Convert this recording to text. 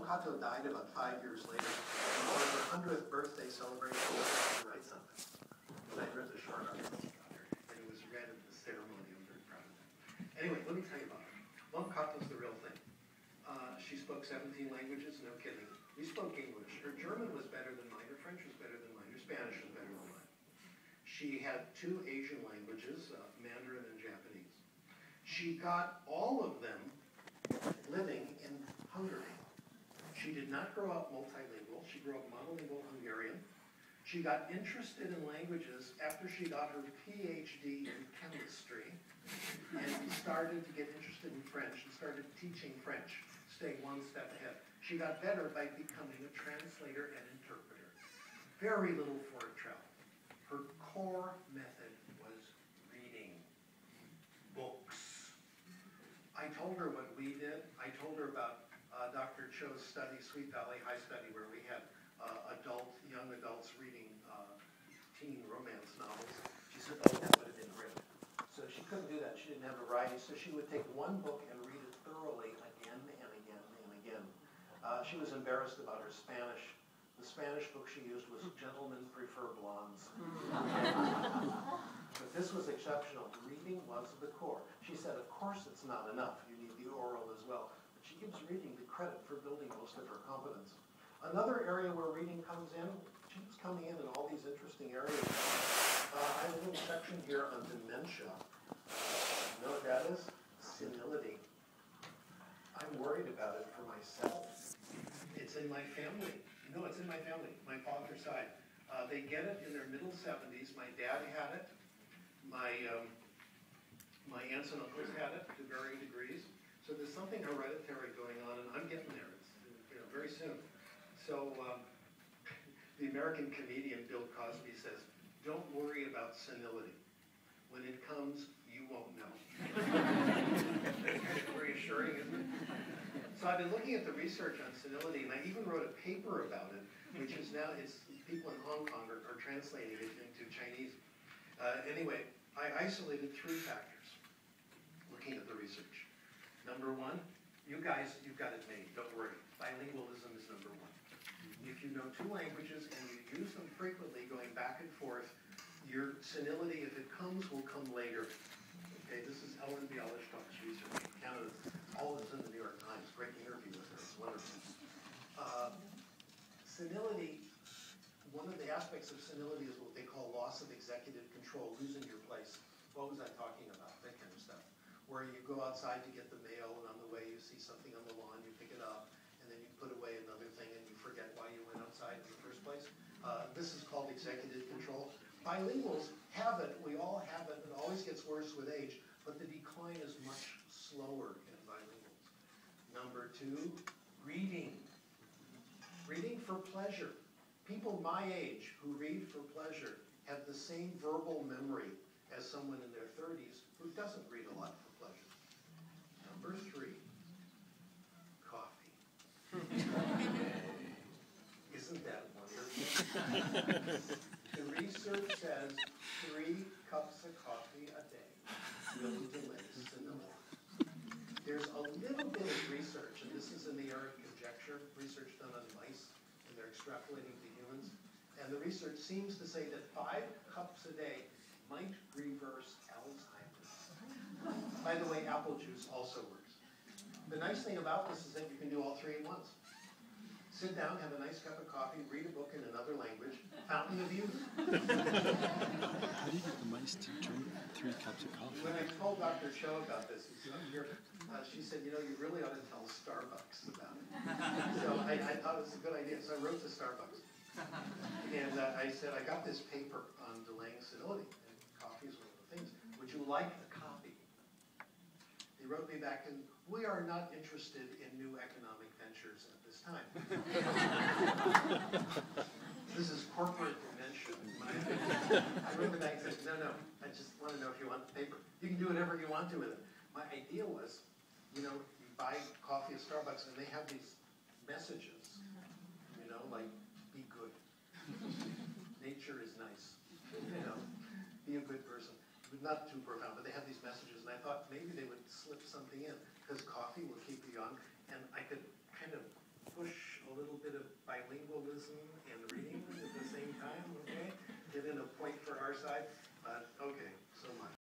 Cato died about 5 years later. And for her 100th birthday celebration, he wanted to write something. And I wrote a short article about her, and it was read at the ceremony. I'm very proud of that. Anyway, let me tell you about her. Mom Cato's the real thing. She spoke 17 languages, no kidding. We spoke English. Her German was better than mine. Her French was better than mine. Her Spanish was better than mine. She had 2 Asian languages, Mandarin and Japanese. She got all of them living in Hungary. She did not grow up multilingual. She grew up monolingual Hungarian. She got interested in languages after she got her PhD in chemistry and started to get interested in French and started teaching French, staying one step ahead. She got better by becoming a translator and interpreter. Very little for her travel. Her core method was reading books. I told her what we did. I told her about Dr. Cho's study, Sweet Valley High Study, where we had young adults reading teen romance novels. She said, oh, that would have been great. So she couldn't do that. She didn't have a variety. So she would take one book and read it thoroughly again and again and again. She was embarrassed about her Spanish. The Spanish book she used was Gentlemen Prefer Blondes. But this was exceptional. Reading was the core. She said, of course it's not enough. You need the oral as well. But she gives reading the credit for building most of her competence. Another area where reading comes in, she keeps coming in all these interesting areas. I have a little section here on dementia. You know what that is? Senility. I'm worried about it for myself. It's in my family. No, it's in my family, my father's side. They get it in their middle 70s. My dad had it. My aunts and uncles had it to varying degrees. So there's something hereditary going on, and I'm getting there. It's very soon. So the American comedian Bill Cosby says, "Don't worry about senility. When it comes, you won't know." Reassuring, isn't it? So I've been looking at the research on senility, and I even wrote a paper about it, which is now, people in Hong Kong are translating it into Chinese. Anyway, I isolated 3 factors looking at the research. Number 1, you guys, you've got it made, don't worry. Bilingualism is number 1. If you know 2 languages and you use them frequently going back and forth, your senility, if it comes, will come later. Okay, this is Ellen Bialystok, research in Canada. All this in the New York Times. Great interview with her. It's wonderful. Senility, one of the aspects of senility is what they call loss of executive control, losing your place. What was I talking about? That kind of stuff. Where you go outside to get the mail, and on the way you see something on the lawn, you pick it up, and then you put away another thing, and you forget why you went outside in the first place. This is called executive control. Bilinguals have it. We all have it. It always gets worse with age, but the decline is much slower in bilinguals. Number 2, reading. Reading for pleasure. People my age who read for pleasure have the same verbal memory as someone in their 30s who doesn't read a lot for pleasure. Number 3, coffee. Isn't that wonderful? The research says 3 cups of coffee a day will delay senility. There's a little bit of research, and this is in the area of conjecture, research done on mice, and they're extrapolating to humans. And the research seems to say that 5 cups a day might reverse Alzheimer's. By the way, apple juice also works. The nice thing about this is that you can do all 3 at once. Sit down, have a nice cup of coffee, read a book in another language, fountain of youth. How do you get the mice to drink 3 cups of coffee? When I told Dr. Cho about this, she said, you know, you really ought to tell Starbucks about it. So I thought it was a good idea, so I wrote to Starbucks. And I said, I got this paper on delaying senility, and coffee is one of the things. Would you like a copy? They wrote me back, and we are not interested in new economic ventures at this time. This is corporate dementia. I wrote them back and said, no, I just want to know if you want the paper. You can do whatever you want to with it. My idea was, you know, you buy coffee at Starbucks and they have these messages, you know, like, be good. Nature is nice. You know, be a good person. Not too profound, but they have these messages, and I thought maybe they would